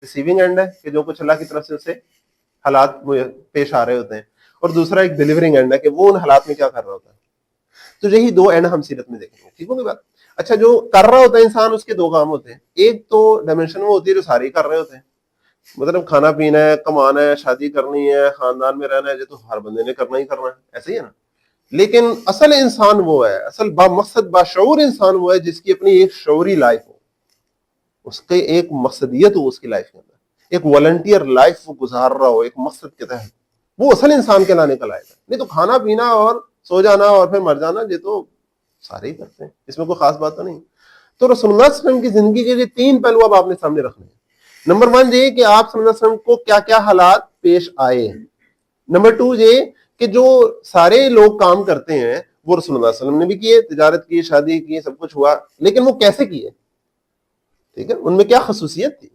Receiving end ہے کہ جو کچھ اللہ کی طرف سے اسے حالات پیش آ رہے ہوتے ہیں, اور دوسرا ایک ڈیلیورنگ اینڈ ہے کہ وہ ان حالات میں کیا کر رہا ہوتا ہے. تو یہی دو اینڈ ہم سیرت میں دیکھیں گے, ٹھیک ہوگی بات. اچھا, جو کر رہا ہوتا ہے انسان, اس کے دو کام ہوتے ہیں. ایک تو ڈائمینشن وہ ہوتی ہے جو سارے کر رہے ہوتے ہیں, مطلب کھانا پینا ہے, کمانا ہے, شادی کرنی ہے, خاندان میں رہنا ہے, یہ تو ہر بندے نے کرنا ہی کرنا ہے, ایسے ہی ہے نا. لیکن اصل انسان وہ ہے, اصل مقصد باشعور انسان وہ ہے جس کی اپنی ایک شعوری لائف ہو, اس کے ایک مقصدیت ہو اس کی لائف کے اندر, ایک والنٹیئر لائف وہ گزار رہا ہو ایک مقصد کے تحت. وہ اصل انسان کے لانے کا لائق ہے. نہیں تو کھانا پینا اور سو جانا اور پھر مر جانا, یہ تو سارے ہی کرتے ہیں, اس میں کوئی خاص بات تو نہیں. تو رسول اللہ صلی اللہ علیہ وسلم کی زندگی کے یہ تین پہلو اب آپ نے سامنے رکھنے ہیں. نمبر 1 یہ کہ آپ صلی اللہ علیہ وسلم کو کیا کیا حالات پیش آئے. نمبر 2 یہ کہ جو سارے لوگ کام کرتے ہیں وہ رسول اللہ صلی اللہ علیہ وسلم نے بھی کیے, تجارت کی, شادی کی, سب کچھ ہوا, لیکن وہ کیسے کیے, ٹھیک ہے, ان میں کیا خصوصیت تھی.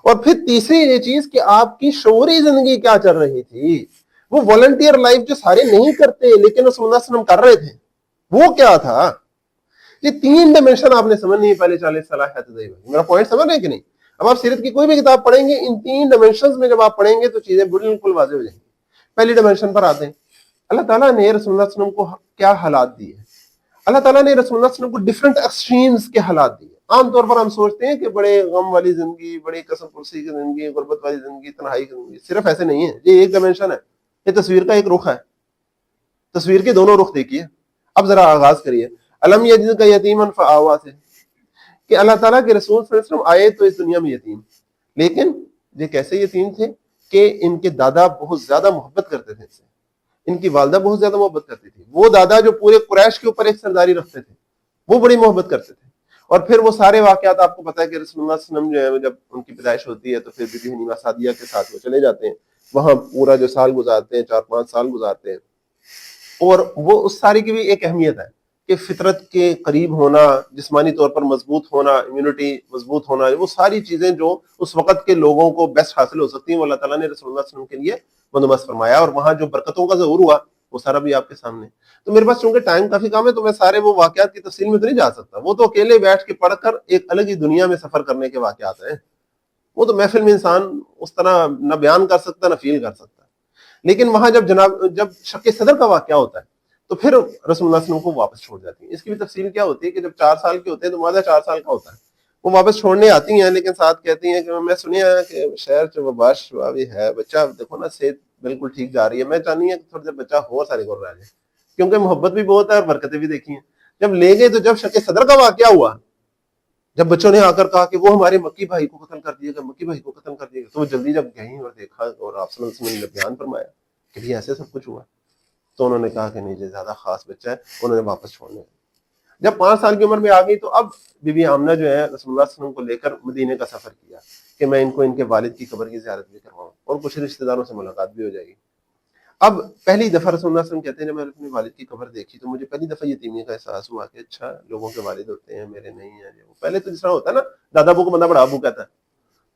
اور پھر تیسری یہ چیز کہ آپ کی شعوری زندگی کیا چل رہی تھی. وہ والنٹیئر لائف جو سارے نہیں کرتے لیکن رسول اللہ صلی اللہ علیہ وسلم کر رہے تھے, وہ کیا تھا. یہ تین ڈائمینشن آپ نے سمجھنی ہے پہلے 40 صلاحیت. میرا پوائنٹ سمجھ رہے ہیں کہ نہیں. اب آپ سیرت کی کوئی بھی کتاب پڑھیں گے, ان تین ڈائمینشنز میں جب آپ پڑھیں گے تو چیزیں بالکل واضح ہو جائیں گی. پہلی ڈائمینشن پر آتے ہیں, اللہ تعالیٰ نے رسول اللہ صلی اللہ علیہ وسلم کو کیا حالات دیے. اللہ تعالیٰ نے رسول اللہ صلی اللہ علیہ وسلم کو ڈفرنٹ ایکسٹریمز کے حالات دیے. عام طور پر ہم سوچتے ہیں کہ بڑے غم والی زندگی, بڑی قسم پرسی کی زندگی, غربت والی زندگی, تنہائی کی زندگی. صرف ایسے نہیں ہے, یہ ایک ڈائمینشن ہے, یہ تصویر کا ایک رخ ہے. تصویر کے دونوں رخ دیکھیے. اب ذرا آغاز کریے الم یجدک یتیما فآویٰ سے, کہ اللہ تعالیٰ کے رسول صلی اللہ علیہ وسلم آئے تو اس دنیا میں یتیم, لیکن یہ کیسے یتیم تھے کہ ان کے دادا بہت زیادہ محبت کرتے تھے ان سے, ان کی والدہ بہت زیادہ محبت کرتی تھی. وہ دادا جو پورے قریش کے اوپر ایک سرداری رکھتے تھے, وہ بڑی محبت کرتے تھے. اور پھر وہ سارے واقعات آپ کو پتا ہے کہ رسول اللہ صلی اللہ علیہ وسلم جو ہے جب ان کی پیدائش ہوتی ہے تو پھر بی بی حلیمہ سعدیہ کے ساتھ وہ چلے جاتے ہیں, وہاں پورا جو سال گزارتے ہیں, 4-5 سال گزارتے ہیں. اور وہ اس ساری کی بھی ایک اہمیت ہے کہ فطرت کے قریب ہونا, جسمانی طور پر مضبوط ہونا, امیونٹی مضبوط ہونا, وہ ساری چیزیں جو اس وقت کے لوگوں کو بیسٹ حاصل ہو سکتی ہیں وہ اللہ تعالیٰ نے رسول اللہ صلی اللہ علیہ وسلم کے لیے بندوبست فرمایا. اور وہاں جو برکتوں کا ظہور ہوا وہ سارا بھی آپ کے سامنے. تو میرے پاس چونکہ ٹائم کافی کم ہے تو میں سارے وہ واقعات کی تفصیل میں تو نہیں جا سکتا, وہ تو اکیلے بیٹھ کے پڑھ کر ایک الگ ہی دنیا میں سفر کرنے کے واقعات ہیں. وہ تو محفل میں انسان اس طرح نہ بیان کر سکتا نہ فیل کر سکتا. لیکن وہاں جب شق صدر کا واقعہ ہوتا ہے تو پھر رسول اللہ صلی اللہ علیہ وسلم کو واپس چھوڑ جاتی ہیں. اس کی بھی تفصیل کیا ہوتی ہے کہ جب 4 سال کے ہوتے ہیں تو مادہ 4 سال کا ہوتا ہے, وہ واپس چھوڑنے آتی ہیں, لیکن ساتھ کہتی ہیں کہ میں سنیا ہے کہ شہر چ وباش بھی ہے, بچہ دیکھو نا صحت بالکل ٹھیک جا رہی ہے, میں چاہنی ہے کہ تھوڑا دیر بچہ ہو سارے کو رہ جائے, کیونکہ محبت بھی بہت ہے اور برکتیں بھی دیکھی ہیں. جب لے گئے تو جب شق صدر کا واقعہ ہوا, جب بچوں نے آ کر کہا کہ وہ ہمارے مکی بھائی کو قتل کر دیے گا, مکی بھائی کو قتل کر دیے گا, تو وہ جلدی جب گئیں اور دیکھا اور آپ صلی اللہ علیہ وسلم نے بیان فرمایا کہ بھی ایسے سب کچھ ہوا, تو انہوں نے کہا کہ نہیں, یہ زیادہ خاص بچہ ہے, انہوں نے واپس چھوڑنے. جب 5 سال کی عمر میں آ گئی تو اب بی بی آمنہ جو ہے رسول اللہ صلی اللہ علیہ وسلم کو لے کر مدینے کا سفر کیا کہ میں ان کو ان کے والد کی قبر کی زیارت بھی کرواؤں اور کچھ رشتہ داروں سے ملاقات بھی ہو جائے گی. اب پہلی دفعہ رسول اللہ صلی اللہ علیہ وسلم کہتے ہیں جب میں نے اپنے والد کی قبر دیکھی تو مجھے پہلی دفعہ یتیمی کا احساس ہوا کہ اچھا لوگوں کے والد ہوتے ہیں, میرے نہیں ہیں. پہلے تو جس طرح ہوتا ہے نا دادا ابو کو بندہ بڑا ابو کہتا ہے,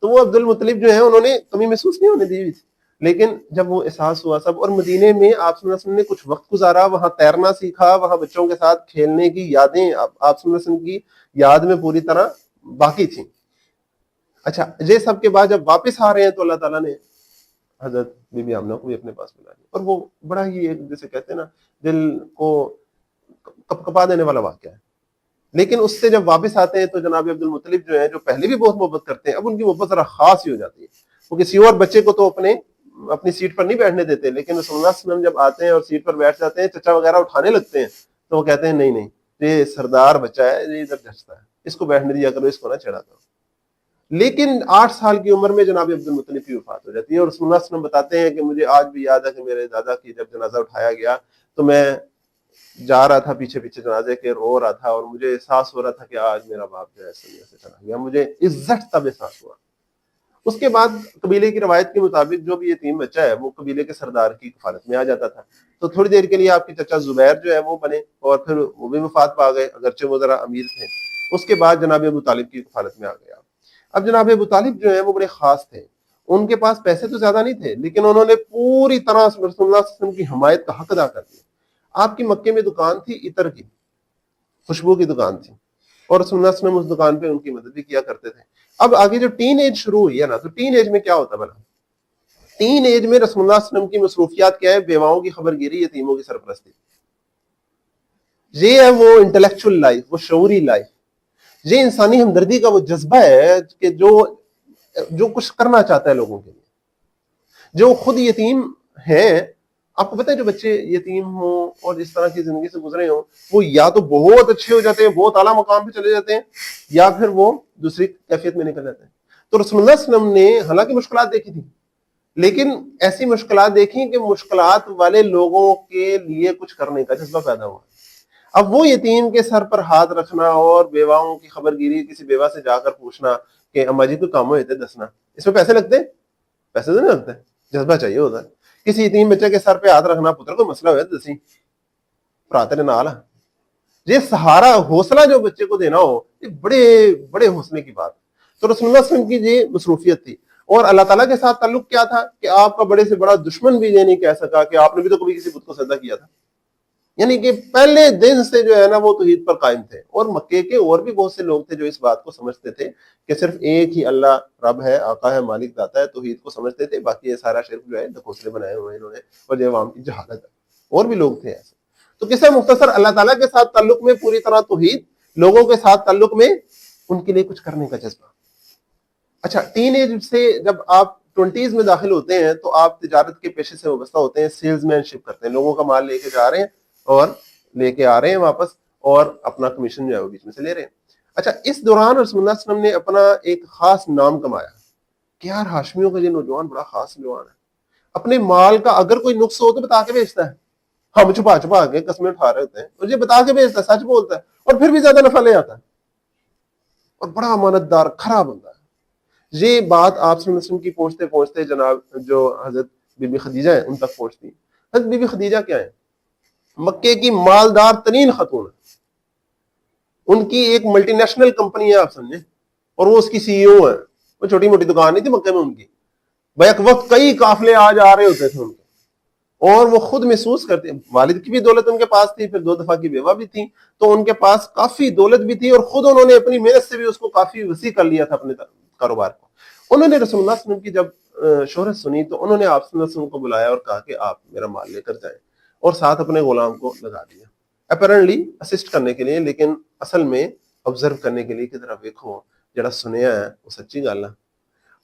تو وہ عبد المطلب جو ہے انہوں نے کمی محسوس نہیں ہونے دی ہوئی تھی. لیکن جب وہ احساس ہوا سب, اور مدینے میں آپ صلی اللہ علیہ وسلم نے کچھ وقت گزارا, وہاں تیرنا سیکھا, وہاں بچوں کے ساتھ کھیلنے کی یادیں آپ صلی اللہ علیہ وسلم کی یاد میں پوری طرح باقی تھیں. اچھا, یہ سب کے بعد جب واپس آ رہے ہیں تو اللہ تعالیٰ نے حضرت بی بی آمنہ کو بھی اپنے پاس بلا لیا, اور وہ بڑا ہی ایک جیسے کہتے ہیں نا دل کو کپا دینے والا واقعہ ہے. لیکن اس سے جب واپس آتے ہیں تو جناب عبد المطلب جو ہے, جو پہلے بھی بہت محبت کرتے ہیں, اب ان کی محبت ذرا خاص ہی ہو جاتی ہے. وہ کسی اور بچے کو تو اپنی سیٹ پر نہیں بیٹھنے دیتے, لیکن رسول اللہ صلی اللہ علیہ وسلم جب آتے ہیں اور سیٹ پر بیٹھ جاتے ہیں, چچا وغیرہ اٹھانے لگتے ہیں, تو وہ کہتے ہیں نہیں نہیں, یہ سردار بچہ ہے, یہ ادھر جچتا ہے, اس کو بیٹھنے دیا کرو, اس کو نہ چڑھا کرو. لیکن 8 سال کی عمر میں جناب عبد المطلب کی وفات ہو جاتی ہے, اور رسول اللہ صلی اللہ علیہ وسلم بتاتے ہیں کہ مجھے آج بھی یاد ہے کہ میرے دادا کی جب جنازہ اٹھایا گیا تو میں جا رہا تھا پیچھے پیچھے جنازے کے, رو رہا تھا, اور مجھے احساس ہو رہا تھا کہ آج میرا باپ جو ہے اس دنیا سے چلا گیا. مجھے عزت تب احساس ہوا. اس کے بعد قبیلے کی روایت کے مطابق جو بھی یتیم بچہ ہے وہ قبیلے کے سردار کی کفالت میں آ جاتا تھا. تو تھوڑی دیر کے لیے آپ کے چچا زبیر جو ہے وہ بنے, اور پھر وہ بھی وفات پا گئے, اگرچہ وہ ذرا امیر تھے. اس کے بعد جناب ابو طالب کی کفالت میں آ گیا. اب جناب ابو طالب جو ہے وہ بڑے خاص تھے, ان کے پاس پیسے تو زیادہ نہیں تھے, لیکن انہوں نے پوری طرح رسول اللہ صلی اللہ علیہ وسلم کی حمایت کا حق ادا کر دیا. آپ کی مکے میں دکان تھی عطر کی, خوشبو کی دکان تھی, اور رسول اللہ صلی اللہ علیہ وسلم اس دکان پہ ان کی مدد بھی کیا کرتے تھے. اب آگے جو ٹین ایج شروع ہوئی ہے نا, تو ٹین ایج میں کیا ہوتا ہے بھلا؟ ٹین ایج میں رسول اللہ صلی اللہ علیہ وسلم کی مصروفیات کیا ہے؟ بیواؤں کی خبر گیری, یتیموں کی سرپرستی. یہ ہے وہ انٹلیکچوئل لائف, وہ شعوری لائف, یہ انسانی ہمدردی کا وہ جذبہ ہے کہ جو کچھ کرنا چاہتا ہے لوگوں کے لیے. جو خود یتیم ہیں, آپ کو پتہ ہے جو بچے یتیم ہوں اور اس طرح کی زندگی سے گزرے ہوں, وہ یا تو بہت اچھے ہو جاتے ہیں, بہت اعلیٰ مقام پہ چلے جاتے ہیں, یا پھر وہ دوسری کیفیت میں نکل جاتے ہیں. تو رسول اللہ صلی اللہ علیہ وسلم نے حالانکہ مشکلات دیکھی تھی, لیکن ایسی مشکلات دیکھی کہ مشکلات والے لوگوں کے لیے کچھ کرنے کا جذبہ پیدا ہوا. اب وہ یتیم کے سر پر ہاتھ رکھنا اور بیواؤں کی خبر گیری, کسی بیوہ سے جا کر پوچھنا کہ اما جی کوئی کام ہوئے تھے دسنا, اس میں پیسے لگتے؟ پیسے تو نہیں لگتے, جذبہ چاہیے ہوتا ہے. کسی یتیم بچے کے سر پہ ہاتھ رکھنا, پتر کوئی مسئلہ ہوئے تو دسی پراتے نال. یہ سہارا حوصلہ جو بچے کو دینا ہو, یہ بڑے بڑے حوصلے کی بات. تو رسول اللہ صلی اللہ علیہ وسلم کی یہ مصروفیت تھی. اور اللہ تعالیٰ کے ساتھ تعلق کیا تھا کہ آپ کا بڑے سے بڑا دشمن بھی یہ نہیں کہہ سکا کہ آپ نے بھی تو کبھی کسی بت کو سجدہ کیا تھا. یعنی کہ پہلے دن سے جو ہے نا وہ توحید پر قائم تھے. اور مکے کے اور بھی بہت سے لوگ تھے جو اس بات کو سمجھتے تھے کہ صرف ایک ہی اللہ رب ہے, آقا ہے, مالک داتا ہے, توحید کو سمجھتے تھے. باقی یہ سارا شرک جو ہے ڈھکوسلے بنائے ہوئے ہیں انہوں نے, اور یہ عوام کی جہالت ہے. اور بھی لوگ تھے ایسے. تو کسے مختصر اللہ تعالیٰ کے ساتھ تعلق میں پوری طرح توحید, لوگوں کے ساتھ تعلق میں ان کے لیے کچھ کرنے کا جذبہ. اچھا, ٹین ایج سے جب آپ 20s میں داخل ہوتے ہیں تو آپ تجارت کے پیشے سے وابستہ ہوتے ہیں, سیلز مین شپ کرتے ہیں, لوگوں کا مال لے کے جا رہے ہیں اور لے کے آ رہے ہیں واپس, اور اپنا کمیشن جو ہے وہ بیچ میں سے لے رہے ہیں. اچھا, اس دوران رسول اللہ صلی اللہ علیہ وسلم نے اپنا ایک خاص نام کمایا کہ یار ہاشمیوں کا یہ نوجوان بڑا خاص نوجوان ہے. اپنے مال کا اگر کوئی نقص ہو تو بتا کے بیچتا ہے. ہم چھپا کے قسمیں اٹھا رہے ہوتے ہیں, اور یہ بتا کے بیچتا ہے, سچ بولتا ہے, اور پھر بھی زیادہ نفع لے آتا ہے, اور بڑا امانت دار کھرا بندہ ہے. یہ بات آپ صلی اللہ علیہ وسلم کی پہنچتے پہنچتے جناب جو حضرت بی بی خدیجہ ہیں ان تک پہنچتی. حضرت بی بی خدیجہ کیا ہے؟ مکے کی مالدار ترین خاتون ہے. ان کی ایک ملٹی نیشنل کمپنی ہے آپ سمجھیں, اور وہ اس کی سی ای او ہے. وہ چھوٹی موٹی دکان نہیں تھی مکے میں ان کی, بیک وقت کئی قافلے آج آ رہے ہوتے تھے ان کے. اور وہ خود محسوس کرتے, والد کی بھی دولت ان کے پاس تھی, پھر 2 دفعہ کی بیوہ بھی تھی, تو ان کے پاس کافی دولت بھی تھی, اور خود انہوں نے اپنی محنت سے بھی اس کو کافی وسیع کر لیا تھا اپنے کاروبار کو. انہوں نے رسول اللہ صلی اللہ علیہ وسلم کی جب شہرت سنی تو انہوں نے آپ صلی اللہ علیہ وسلم کو بلایا اور کہا کہ آپ میرا مال لے کر جائیں, اور ساتھ اپنے غلام کو لگا دیا اپیرنٹلی اسسٹ کرنے کے لیے, لیکن اصل میں آبزرو کرنے کے لیے کہ ذرا دیکھو جڑا سنیا ہے وہ سچی گل ہے.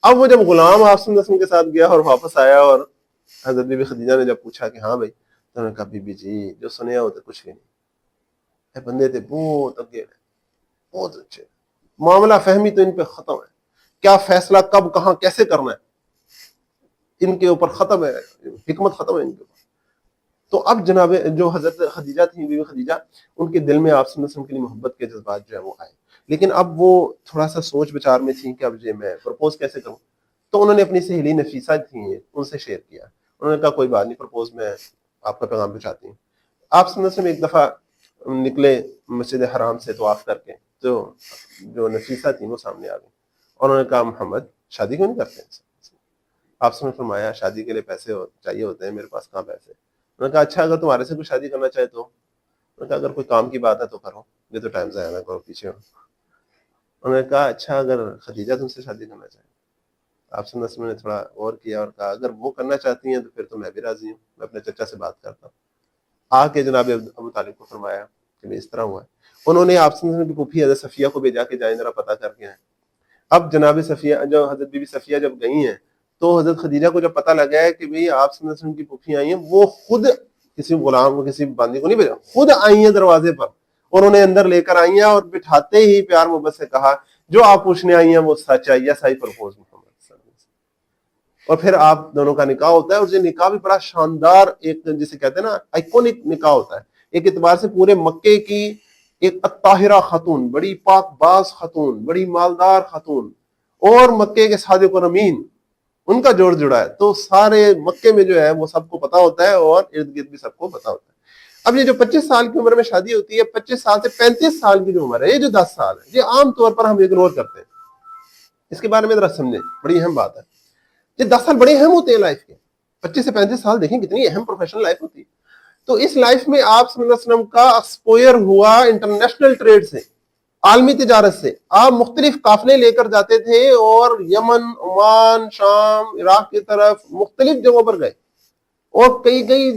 اب وہ جب غلام آپ صلی اللہ علیہ وسلم کے ساتھ گیا اور واپس آیا, اور حضرت بی بی خدیجہ نے جب پوچھا کہ ہاں بھائی, تو انہوں نے کہا بی بی جی جو سنیا ہوتا کچھ بھی نہیں, بندے تھے بہت اگے, بہت اچھے, معاملہ فہمی تو ان پہ ختم ہے, کیا فیصلہ کب کہاں کیسے کرنا ہے ان کے اوپر ختم ہے, حکمت ختم ہے ان کے اوپر. تو اب جناب جو حضرت خدیجہ تھی, بی بی خدیجہ, ان کے دل میں آپ صلی اللہ علیہ وسلم کے لیے محبت کے جذبات جو ہے وہ آئے, لیکن اب وہ تھوڑا سا سوچ بچار میں تھی کہ اب یہ میں پرپوز کیسے کروں. تو انہوں نے اپنی سہیلی نفیسہ تھیں ان سے شیئر کیا. انہوں نے کہا کوئی بات نہیں, پرپوز میں آپ کا پیغام پہنچاتی ہوں. آپ صلی اللہ علیہ وسلم ایک دفعہ نکلے مسجد حرام سے طواف کر کے, تو جو نفیسہ تھیں وہ سامنے آ گئی, اور انہوں نے کہا محمد شادی کیوں نہیں کرتے ہیں؟ آپ نے فرمایا شادی کے لیے پیسے چاہیے ہوتے ہیں, میرے پاس کہاں پیسے. انہوں نے کہا اچھا اگر تمہارے سے کوئی شادی کرنا چاہے تو. انہوں نے کہا اگر کوئی کام کی بات ہے تو کرو, یہ تو ٹائم ضائع نہ کرو, پیچھے ہو. انہوں نے کہا اچھا اگر خدیجہ تم سے شادی کرنا چاہے. آپ صلی اللہ علیہ وسلم نے تھوڑا اور کیا اور کہا اگر وہ کرنا چاہتی ہیں تو پھر تو میں بھی راضی ہوں, میں اپنے چچا سے بات کرتا ہوں. آ کے جناب ابو طالب کو فرمایا کہ اس طرح ہوا ہے. انہوں نے آپ صلی اللہ علیہ وسلم کی پھوپھی حضرت صفیہ کو بھیجا کہ جائیں ذرا پتہ کر کے آئیں. اب جناب صفیہ جو حضرت بی بی صفیہ جب گئی ہیں تو حضرت خدیجہ کو جب پتہ لگا ہے کہ بھئی آپ صلی اللہ علیہ وسلم کی پھوپھی آئی ہیں, وہ خود کسی غلام کو کسی باندی کو نہیں بھیجا, خود آئی ہیں دروازے پر, اور انہیں اندر لے کر آئی ہیں, اور بٹھاتے ہی پیار محبت سے کہا جو آپ پوچھنے آئی ہیں وہ سچ ہے, یس آئی پرپوز محمد. اور پھر آپ دونوں کا نکاح ہوتا ہے, اور یہ نکاح بھی بڑا شاندار ایک جسے کہتے ہیں نا آئیکونک نکاح ہوتا ہے. ایک اعتبار سے پورے مکے کی ایک الطاہرہ خاتون, بڑی پاک باز خاتون, بڑی مالدار خاتون, اور مکے کے صادق اور امین, ان کا جوڑ جڑا ہے. تو سارے مکے میں جو ہے وہ سب کو پتا ہوتا ہے, اور ارد گرد بھی سب کو پتا ہوتا ہے. اب یہ جو 25 سال کی عمر میں شادی ہوتی ہے, 25 سال سے 35 سال کی جو عمر ہے, یہ جو 10 سال ہے, یہ عام طور پر ہم اگنور کرتے ہیں. اس کے بارے میں ذرا سمجھیں, بڑی اہم بات ہے. یہ 10 سال بڑے اہم ہوتے ہیں لائف کے. 25 سے 35 سال دیکھیں کتنی اہم پروفیشنل لائف ہوتی ہے. تو اس لائف میں آپ صلی اللہ علیہ وسلم کا ایکسپوئر ہوا انٹرنیشنل ٹریڈ سے, عالمی تجارت سے آپ مختلف قافلے لے کر جاتے تھے اور یمن، عمان، شام، عراق کی طرف مختلف جگہوں پر گئے اور کئی کئی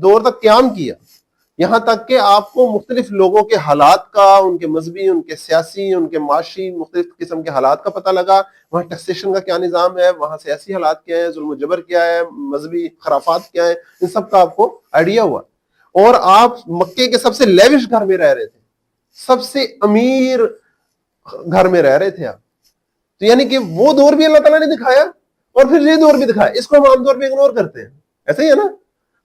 دور تک قیام کیا، یہاں تک کہ آپ کو مختلف لوگوں کے حالات کا، ان کے مذہبی، ان کے سیاسی، ان کے معاشی مختلف قسم کے حالات کا پتہ لگا، وہاں ٹیکسیشن کا کیا نظام ہے، وہاں سیاسی حالات کیا ہے، ظلم و جبر کیا ہے، مذہبی خرافات کیا ہے، ان سب کا آپ کو آئیڈیا ہوا۔ اور آپ مکے کے سب سے لیوش گھر میں رہ رہے تھے، سب سے امیر گھر میں رہ رہے تھے آپ، تو یعنی کہ وہ دور بھی اللہ تعالیٰ نے دکھایا اور پھر یہ دور بھی دکھایا، اس کو ہم عام طور پہ اگنور کرتے ہیں، ایسا ہی ہے نا؟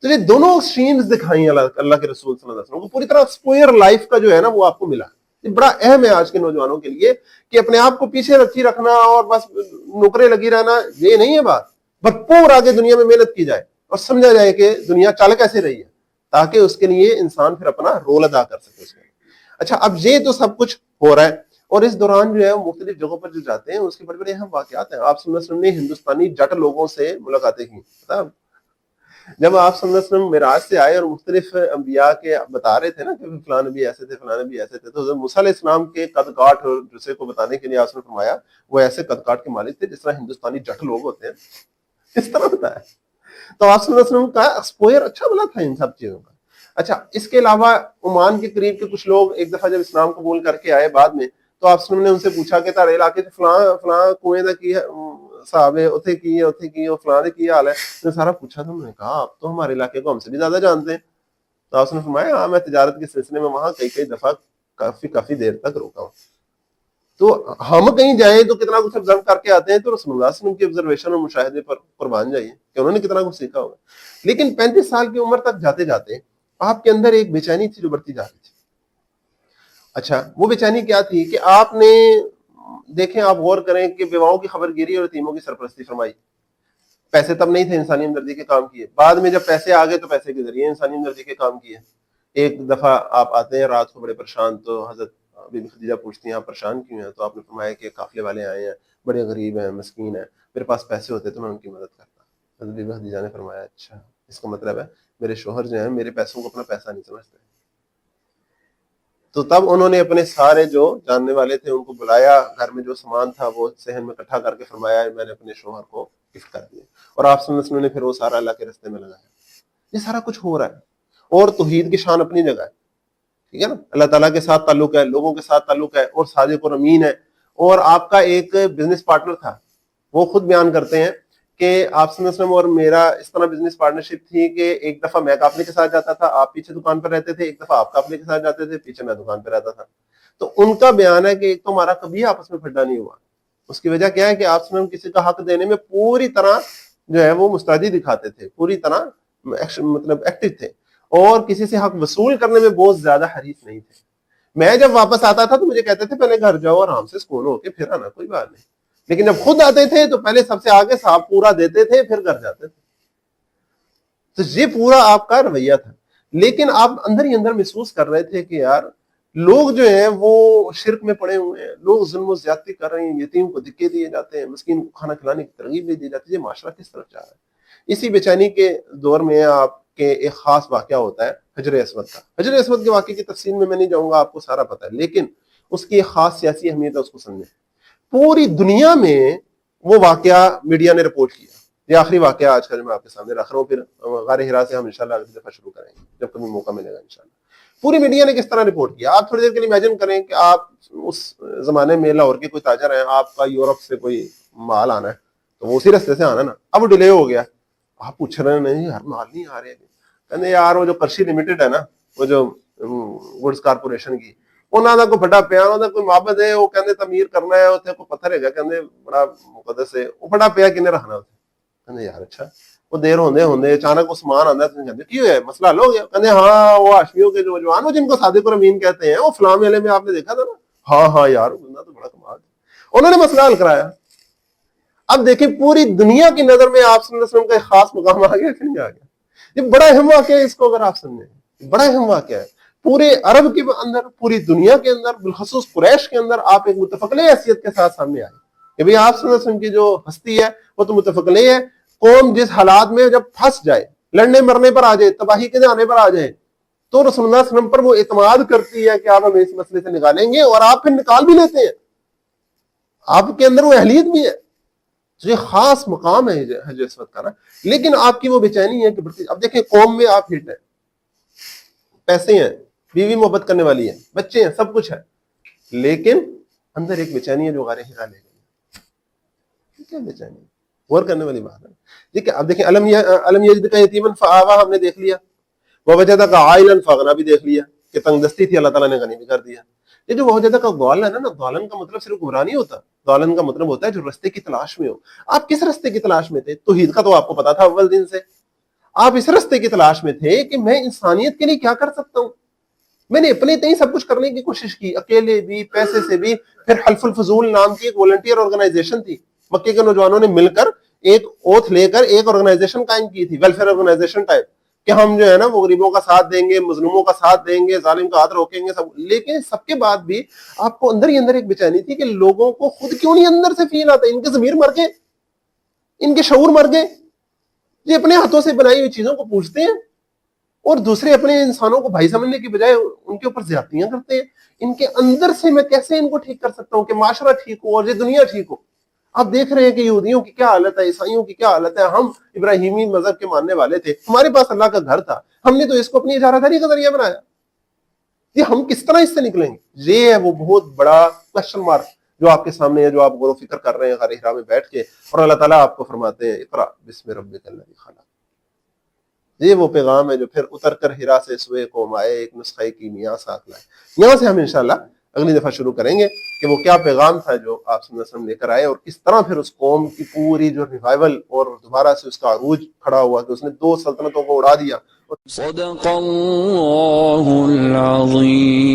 تو یہ دونوں ایکسٹریمز دکھائیں اللہ کے رسول صلی اللہ علیہ وسلم کو، پوری طرح اسپوئر لائف کا جو ہے نا وہ آپ کو ملا۔ یہ بڑا اہم ہے آج کے نوجوانوں کے لیے کہ اپنے آپ کو پیچھے رکھی رکھنا اور بس نوکرے لگی رہنا، یہ نہیں ہے بات، بھرپور آگے دنیا میں محنت کی جائے اور سمجھا جائے کہ دنیا چل کیسے رہی ہے، تاکہ اس کے لیے انسان پھر اپنا رول ادا کر سکے اس میں۔ اچھا، اب یہ تو سب کچھ ہو رہا ہے، اور اس دوران جو ہے مختلف جگہوں پر جو جاتے ہیں اس کے بڑے بڑے اہم واقعات ہیں۔ آپ صلی اللہ علیہ وسلم نے ہندوستانی جٹ لوگوں سے ملاقاتیں کی، جب آپ صلی اللہ علیہ وسلم معراج سے آئے اور مختلف انبیاء کے بتا رہے تھے نا کہ فلاں نبی ایسے تھے، فلاں نبی ایسے تھے، تو حضرت موسیٰ علیہ السلام کے قد کاٹ اور جسے کو بتانے کے لیے آپ نے فرمایا وہ ایسے قد کاٹ کے مالک تھے جس طرح ہندوستانی جٹ لوگ ہوتے ہیں، اس طرح بتایا۔ تو آپ صلی اللہ علیہ وسلم کا ایکسپوئر اچھا بنا تھا ان سب چیزوں کا۔ اچھا، اس کے علاوہ عمان کے قریب کے کچھ لوگ ایک دفعہ جب اسلام قبول کر کے آئے بعد میں، تو آپ صلی اللہ علیہ وسلم نے ان سے پوچھا کہ تارے علاقے سے فلاں فلاں کنویں دا کی صحابے اتھے کی اور فلاں دے کی حال ہے، نے سارا پوچھا۔ تو انہوں نے کہا آپ تو ہمارے علاقے کو ہم سے بھی زیادہ جانتے ہیں۔ تو آپ نے فرمایا ہاں، میں تجارت کے سلسلے میں وہاں کئی دفعہ کافی دیر تک روکا ہوں۔ تو ہم کہیں جائیں تو کتنا کچھ آبزرو کر کے آتے ہیں، تو رسول اللہ صلی اللہ علیہ وسلم کی آبزرویشن اور مشاہدے پر قربان جائیے کہ انہوں نے کتنا کچھ سیکھا ہوگا۔ لیکن 35 سال کی عمر تک جاتے جاتے آپ کے اندر ایک بے چینی تھی جو بڑھتی جا رہی تھی۔ اچھا، وہ بے چینی کیا تھی کہ آپ نے دیکھیں، آپ غور کریں کہ بیواؤں کی خبر گیری اور یتیموں کی سرپرستی فرمائی۔ پیسے تب نہیں تھے، انسانی ہمدردی کے کام کیے، بعد میں جب پیسے آ گئے تو پیسے کے ذریعے انسانی ہمدردی کے کام کیے۔ ایک دفعہ آپ آتے ہیں رات کو بڑے پریشان، تو حضرت بی بی خدیجہ پوچھتی ہیں آپ پریشان کیوں ہیں؟ تو آپ نے فرمایا کہ قافلے والے آئے ہیں، بڑے غریب ہیں، مسکین ہیں، میرے پاس پیسے ہوتے تو میں ان کی مدد کرتا۔ حضرت بی بی خدیجہ نے فرمایا اچھا، اس کا مطلب ہے میرے شوہر جو ہیں میرے پیسوں کو اپنا پیسہ نہیں سمجھتے۔ تو تب انہوں نے اپنے سارے جو جاننے والے تھے ان کو بلایا، گھر میں جو سامان تھا وہ صحن میں اکٹھا کر کے فرمایا میں نے اپنے شوہر کو گفٹ کر دیا، اور آپ صلی اللہ علیہ وسلم نے پھر وہ سارا اللہ کے راستے میں لگایا۔ یہ سارا کچھ ہو رہا ہے، اور توحید کی شان اپنی جگہ ہے، ٹھیک ہے نا، اللہ تعالیٰ کے ساتھ تعلق ہے، لوگوں کے ساتھ تعلق ہے، اور صادق اور امین ہے۔ اور آپ کا ایک بزنس پارٹنر تھا، وہ خود بیان کرتے ہیں کہ آپ صلی اللہ علیہ وسلم اور میرا اس طرح بزنس پارٹنرشپ تھی کہ ایک دفعہ میں قافلے کے ساتھ جاتا تھا، آپ پیچھے دکان پر رہتے تھے، ایک دفعہ آپ قافلے کے ساتھ جاتے تھے، پیچھے میں دکان پہ رہتا تھا۔ تو ان کا بیان ہے کہ ایک تو ہمارا کبھی آپس میں پھڈا نہیں ہوا۔ اس کی وجہ کیا ہے کہ آپ صلی اللہ علیہ وسلم کسی کا حق دینے میں پوری طرح جو ہے وہ مستعدی دکھاتے تھے، پوری طرح مطلب ایکٹیو تھے، اور کسی سے حق وصول کرنے میں بہت زیادہ حریص نہیں تھے۔ میں جب واپس آتا تھا تو مجھے کہتے تھے پہلے گھر جاؤ آرام سے سکون ہو کے پھر آنا، کوئی بات نہیں، لیکن جب خود آتے تھے تو پہلے سب سے آگے صاحب پورا دیتے تھے پھر گھر جاتے تھے۔ تو یہ پورا آپ کا رویہ تھا، لیکن آپ اندر ہی اندر محسوس کر رہے تھے کہ یار لوگ جو ہیں وہ شرک میں پڑے ہوئے ہیں، لوگ ظلم و زیادتی کر رہے ہیں، یتیم کو دھکے دیے جاتے ہیں، مسکین کو کھانا کھلانے کی ترغیب نہیں دی جاتی، یہ معاشرہ کس طرف جا رہا ہے۔ اسی بے چینی کے دور میں آپ کے ایک خاص واقعہ ہوتا ہے حجر اسود کا۔ حجر اسود کے واقعے کی تفصیل میں نہیں جاؤں گا، آپ کو سارا پتہ ہے، لیکن اس کی ایک خاص سیاسی اہمیت ہے، اس کو سمجھیں۔ پوری دنیا میں وہ واقعہ میڈیا نے رپورٹ کیا۔ یہ آخری واقعہ آج کا جو میں آپ کے سامنے رکھ رہا ہوں، پھر غار ہرا سے ہم انشاءاللہ اگلی دفعہ شروع کریں گے جب کبھی موقع ملے گا انشاءاللہ۔ پوری میڈیا نے کس طرح رپورٹ کیا، آپ تھوڑی دیر کے لیے امیجن کریں کہ آپ اس زمانے میں لاہور کے کوئی تاجر ہیں، آپ کا یورپ سے کوئی مال آنا ہے تو وہ اسی رستے سے آنا نا، اب ڈیلے ہو گیا، آپ پوچھ رہے ہیں نہیں یار مال نہیں آ رہے، کہتے یار وہ جو کرشی لمیٹڈ ہے نا، وہ جو گڈز کارپوریشن کی، انہوں کا کوئی بڑا پیا، انہوں کا کوئی معبد ہے، وہ کہتے تعمیر کرنا ہے، اتنے کوئی پتھر ہے گا کہتے بڑا مقدس ہے، وہ بڑا پیا کنے رکھنا ہوتا کہتے یار اچھا، وہ دیر ہوندے اچانک وہ سامان آتا ہے، کہتے کی ہے مسئلہ حل ہو گیا، کہتے ہاں وہ ہاشمیوں کے جو جوان وہ جن کو صادق اور امین کہتے ہیں، وہ فلاں میلے میں آپ نے دیکھا تھا نا، ہاں یار بندہ تو بڑا کمال ہے، انہوں نے مسئلہ حل کرایا۔ اب دیکھیں پوری دنیا کی نظر میں آپ صلی اللہ علیہ وسلم کا ایک خاص مقام آ گیا کہ نہیں آ گیا؟ یہ بڑا اہم واقعہ ہے، اس کو اگر آپ سمجھیں بڑا اہم واقعہ ہے پورے عرب کے اندر، پوری دنیا کے اندر، بالخصوص قریش کے اندر آپ ایک متفق حیثیت کے ساتھ سامنے آئے کہ بھئی آپ صلی اللہ علیہ وسلم کی جو ہستی ہے وہ تو متفق ہے۔ قوم جس حالات میں جب پھنس جائے، لڑنے مرنے پر آ جائے، تباہی کے جانے پر آ جائے، تو رسول اللہ صلی اللہ علیہ وسلم پر وہ اعتماد کرتی ہے کہ آپ ہمیں اس مسئلے سے نکالیں گے، اور آپ پھر نکال بھی لیتے ہیں، آپ کے اندر وہ اہلیت بھی ہے. یہ خاص مقام ہے حج اسود کا نا. لیکن آپ کی وہ بے چینی ہے کہ بڑھتی. اب دیکھیں قوم میں آپ ہٹ ہیں، پیسے ہیں، بیوی محبت کرنے والی ہے، بچے ہیں، سب کچھ ہے، لیکن اندر ایک بے چینی ہے جو غار حرا لے گئی. کیا بے چینی؟ غور کرنے والی بات ہے. ٹھیک ہے. اب دیکھیں علم یجد کا یتیمن فآوا ہم نے دیکھ لیا، ووجدک عائلا فاغنا بھی دیکھ لیا کہ تنگ دستی تھی، اللہ تعالیٰ نے غنی بھی کر دیا. یہ جو ووجدک کا غوال ہے نا، غالن کا مطلب صرف گمراہ نہیں ہوتا، غالن کا مطلب ہوتا ہے جو رستے کی تلاش میں ہو. آپ کس رستے کی تلاش میں تھے؟ توحید کا تو آپ کو پتا تھا اول دن سے. آپ اس رستے کی تلاش میں تھے کہ میں انسانیت کے لیے کیا کر سکتا ہوں. میں نے اپنے تئیں سب کچھ کرنے کی کوشش کی، اکیلے بھی، پیسے سے بھی. پھر حلف الفضول نام کی ایک والنٹیئر آرگنائزیشن تھی، مکے کے نوجوانوں نے مل کر ایک اوتھ لے کر ایک آرگنائزیشن قائم کی تھی، ویلفیئر آرگنائزیشن ٹائپ، کہ ہم جو ہے نا وہ غریبوں کا ساتھ دیں گے، مظلوموں کا ساتھ دیں گے، ظالم کا ہاتھ روکیں گے سب. لیکن سب کے بعد بھی آپ کو اندر ہی اندر ایک بے چینی تھی کہ لوگوں کو خود کیوں نہیں اندر سے فیل آتا. ان کے ضمیر مر گئے، ان کے شعور مر گئے. یہ اپنے ہاتھوں سے بنائی ہوئی چیزوں کو پوچھتے ہیں اور دوسرے اپنے انسانوں کو بھائی سمجھنے کی بجائے ان کے اوپر زیادتیاں کرتے ہیں. ان کے اندر سے میں کیسے ان کو ٹھیک کر سکتا ہوں کہ معاشرہ ٹھیک ہو اور یہ دنیا ٹھیک ہو. آپ دیکھ رہے ہیں کہ یہودیوں کی کیا حالت ہے، عیسائیوں کی کیا حالت ہے. ہم ابراہیمی مذہب کے ماننے والے تھے، ہمارے پاس اللہ کا گھر تھا، ہم نے تو اس کو اپنی اجارہ داری کا ذریعہ بنایا. یہ ہم کس طرح اس سے نکلیں گے؟ یہ ہے وہ بہت بڑا کوشچن مارک جو آپ کے سامنے ہے، جو آپ غور و فکر کر رہے ہیں غار حرا میں بیٹھ کے. اور اللہ تعالیٰ آپ کو فرماتے ہیں اقرا بسم ربک الذی خلق. یہ وہ پیغام ہے جو پھر اتر کر ہرا سے سوئے قوم آئے، ایک نسخہ کیمیا ساتھ لائے. یہاں سے ہم انشاءاللہ اگلی دفعہ شروع کریں گے کہ وہ کیا پیغام تھا جو آپ صلی اللہ علیہ وسلم لے کر آئے، اور کس طرح پھر اس قوم کی پوری جو ریوائول اور دوبارہ سے اس کا عروج کھڑا ہوا کہ اس نے 2 سلطنتوں کو اڑا دیا. صدق اللہ العظیم.